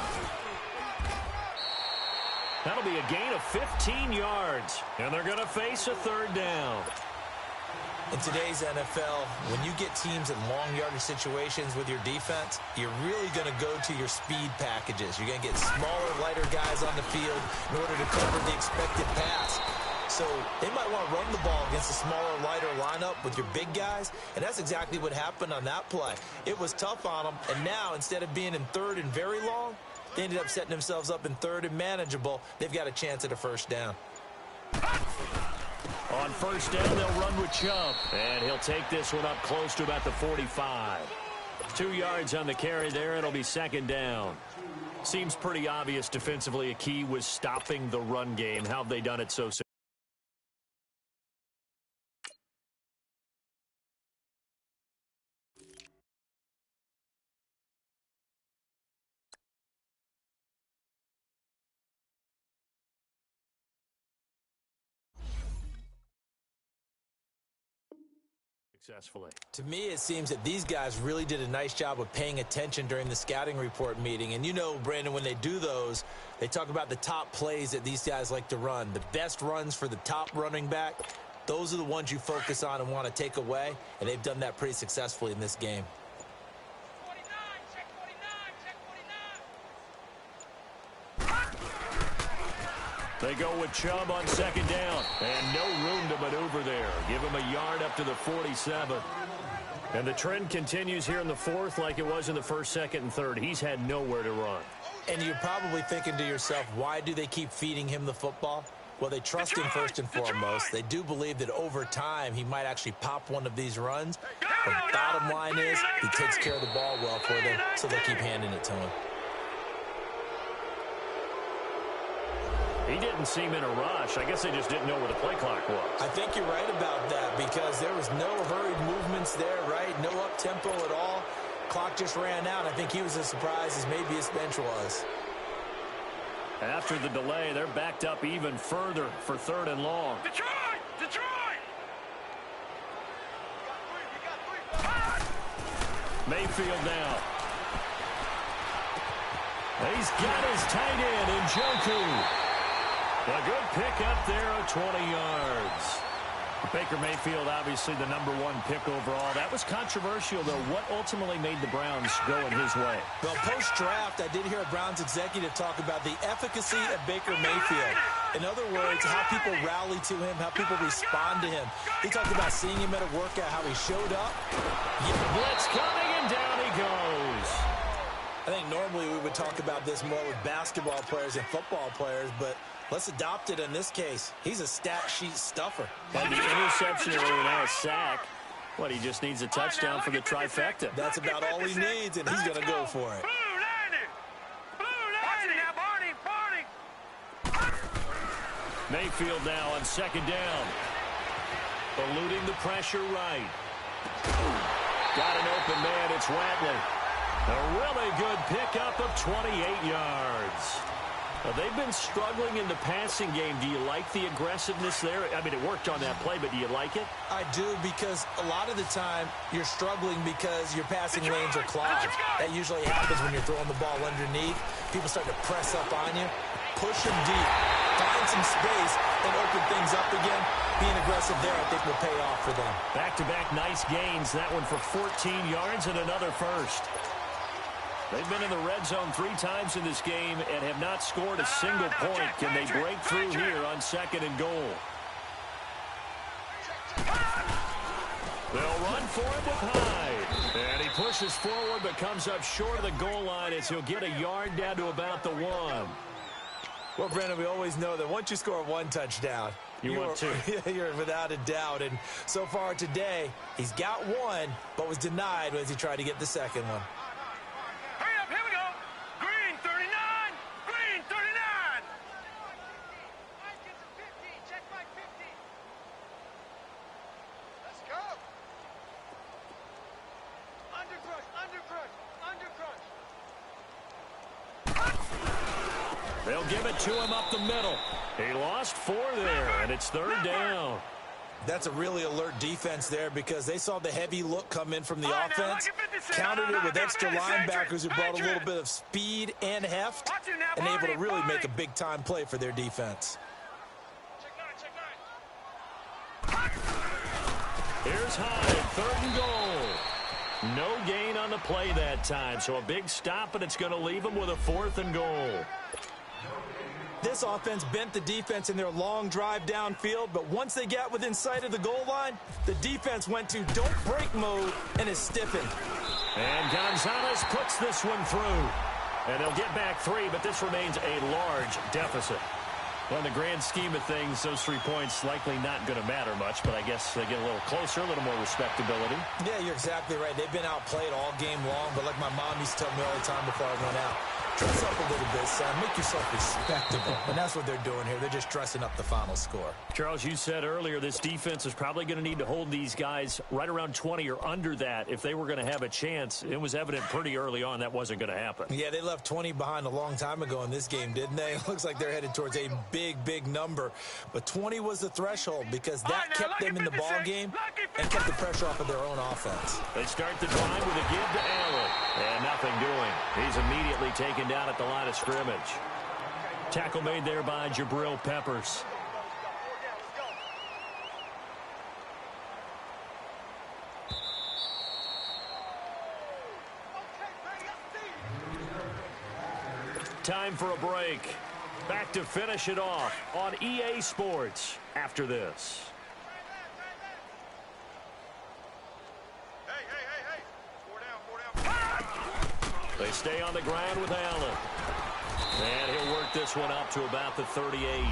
That'll be a gain of 15 yards. And they're going to face a 3rd down. In today's NFL, when you get teams in long yardage situations with your defense, you're really going to go to your speed packages. You're going to get smaller, lighter guys on the field in order to cover the expected pass. So they might want to run the ball against a smaller, lighter lineup with your big guys, and that's exactly what happened on that play. It was tough on them, and now instead of being in 3rd and very long, they ended up setting themselves up in 3rd and manageable. They've got a chance at a 1st down. On 1st down, they'll run with Chubb. And he'll take this one up close to about the 45. 2 yards on the carry there. It'll be 2nd down. Seems pretty obvious defensively a key was stopping the run game. How have they done it so successfully? successfully. To me, it seems that these guys really did a nice job of paying attention during the scouting report meeting. And you know, Brandon, when they do those, they talk about the top plays that these guys like to run. The best runs for the top running back, those are the ones you focus on and want to take away. And they've done that pretty successfully in this game. They go with Chubb on second down, and no room to maneuver there. Give him a yard up to the 47. And the trend continues here in the fourth like it was in the first, second, and third. He's had nowhere to run. And you're probably thinking to yourself, why do they keep feeding him the football? Well, they trust him first and foremost. They do believe that over time he might actually pop one of these runs. But bottom line is he takes care of the ball well for them, so they keep handing it to him. He didn't seem in a rush. I guess they just didn't know where the play clock was. I think you're right about that because there was no hurried movements there, right? No up-tempo at all. Clock just ran out. I think he was as surprised as maybe his bench was. After the delay, they're backed up even further for third and long. Detroit! Detroit! Mayfield now. He's got his tight end in Njoku. A good pickup there of 20 yards. Baker Mayfield, obviously the #1 pick overall. That was controversial, though. What ultimately made the Browns go in his way? Well, post-draft, I did hear a Browns executive talk about the efficacy of Baker Mayfield. In other words, how people rally to him, how people respond to him. He talked about seeing him at a workout, how he showed up. Blitz coming, and down he goes. I think normally we would talk about this more with basketball players and football players, but let's adopt it in this case. He's a stat sheet stuffer. And the interception earlier, now a sack. What, he just needs a touchdown for the trifecta. That's about all he needs, and he's going to go for it. Mayfield now on second down. Eluding the pressure right. Got an open man, it's Watley. A really good pickup of 28 yards. Well, they've been struggling in the passing game. Do you like the aggressiveness there? I mean, it worked on that play, but do you like it? I do, because a lot of the time you're struggling because your passing lanes are clogged. That usually happens when you're throwing the ball underneath. People start to press up on you. Push them deep. Find some space and open things up again. Being aggressive there, I think, will pay off for them. Back-to-back nice gains. That one for 14 yards and another first. They've been in the red zone 3 times in this game and have not scored a single point. Can they break through here on second and goal? They'll run for it with Hyde. And he pushes forward but comes up short of the goal line as he'll get a yard down to about the 1. Well, Brandon, we always know that once you score 1 touchdown, you want 2. You're without a doubt. And so far today, he's got 1, but was denied as he tried to get the second one. Here we go. Green 39. Green 39. Check my 50. Let's go. Under crush. Under crush. Under crush. They'll give it to him up the middle. He lost 4 there, and it's third down. That's a really alert defense there because they saw the heavy look come in from the offense, countered it with extra linebackers who brought a little bit of speed and heft, and able to really make a big-time play for their defense. Here's Hyde, 3rd and goal. No gain on the play that time, so a big stop, and it's going to leave them with a 4th and goal. This offense bent the defense in their long drive downfield, but once they got within sight of the goal line, the defense went to don't break mode and is stiffened. And Gonzalez puts this one through. And they'll get back 3, but this remains a large deficit. Well, in the grand scheme of things, those 3 points likely not going to matter much, but I guess they get a little closer, a little more respectability. Yeah, you're exactly right. They've been outplayed all game long, but like my mom used to tell me all the time before I went out, dress up a little bit, son. Make yourself respectable. And that's what they're doing here. They're just dressing up the final score. Charles, you said earlier this defense is probably going to need to hold these guys right around 20 or under that if they were going to have a chance. It was evident pretty early on that wasn't going to happen. Yeah, they left 20 behind a long time ago in this game, didn't they? It looks like they're headed towards a big, big number. But 20 was the threshold because that kept them in the ball game and kept the pressure off of their own offense. They start the drive with a give to Allen. And nothing doing. He's immediately taken down at the line of scrimmage. Tackle made there by Jabril Peppers. Time for a break. Back to finish it off on EA Sports after this. They stay on the ground with Allen. And he'll work this one up to about the 38.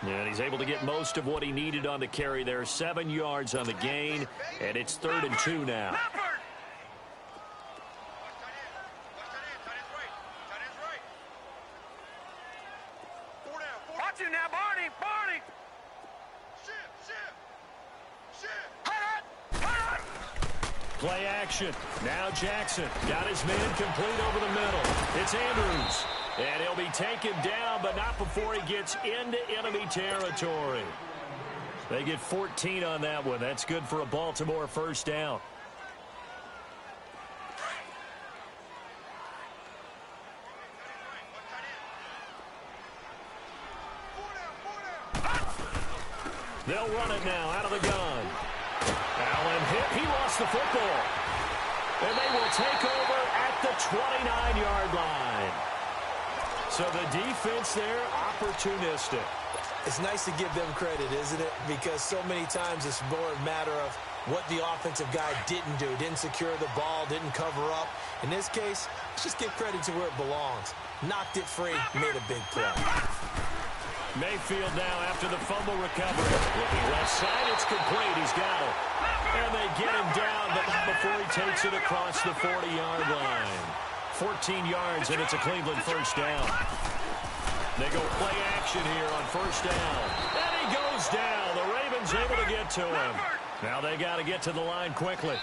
And he's able to get most of what he needed on the carry there. 7 yards on the gain, and it's 3rd and 2 now. Watch him now, Barney! Barney! Play action. Now Jackson got his man complete over the middle. It's Andrews. And he'll be taken down, but not before he gets into enemy territory. They get 14 on that one. That's good for a Baltimore first down. They'll run it now out of the gun. Allen hit. He lost the football. And they will take over at the 29-yard line. So the defense there, opportunistic. It's nice to give them credit, isn't it? Because so many times it's more a matter of what the offensive guy didn't do. Didn't secure the ball, didn't cover up. In this case, let's just give credit to where it belongs. Knocked it free, made a big play. Mayfield now after the fumble recovery. Looking left side, it's complete. He's got it. And they get him down, but not before he takes it across the 40-yard line. 14 yards, and it's a Cleveland first down. They go play action here on first down. And he goes down. The Ravens able to get to him. Now they got to get to the line quickly.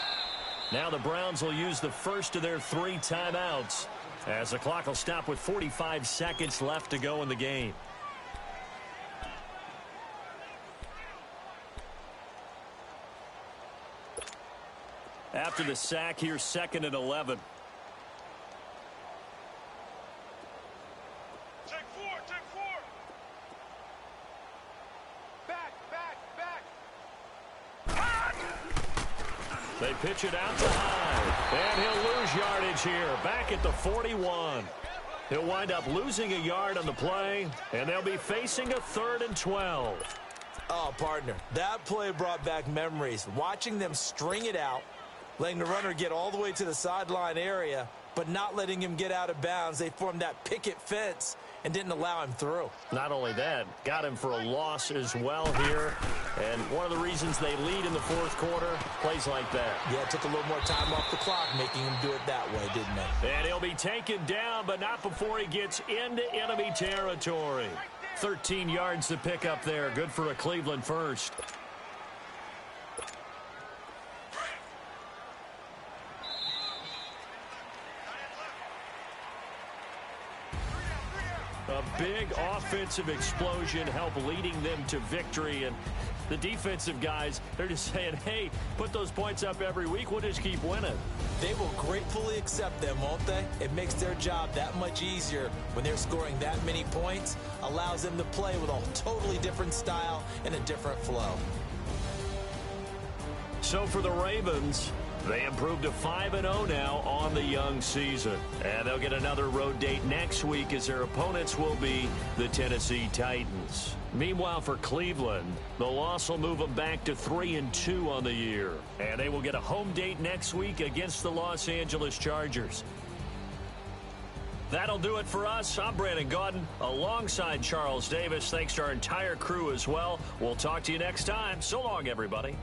Now the Browns will use the first of their 3 timeouts as the clock will stop with 45 seconds left to go in the game. After the sack, here's 2nd and 11. Take 4, take 4. Back. They pitch it out to Hyde. And he'll lose yardage here. Back at the 41. He'll wind up losing a yard on the play. And they'll be facing a 3rd and 12. Oh, partner, that play brought back memories. Watching them string it out, letting the runner get all the way to the sideline area, but not letting him get out of bounds. They formed that picket fence and didn't allow him through. Not only that, got him for a loss as well here. And one of the reasons they lead in the 4th quarter, plays like that. Yeah, it took a little more time off the clock, making him do it that way, didn't it? And he'll be taken down, but not before he gets into enemy territory. 13 yards to pick up there. Good for a Cleveland first. A big offensive explosion helped leading them to victory. And the defensive guys, they're just saying, hey, put those points up every week. We'll just keep winning. They will gratefully accept them, won't they? It makes their job that much easier when they're scoring that many points. Allows them to play with a totally different style and a different flow. So for the Ravens, they improved to 5-0 now on the young season. And they'll get another road date next week as their opponents will be the Tennessee Titans. Meanwhile, for Cleveland, the loss will move them back to 3-2 on the year. And they will get a home date next week against the Los Angeles Chargers. That'll do it for us. I'm Brandon Gaudin alongside Charles Davis. Thanks to our entire crew as well. We'll talk to you next time. So long, everybody.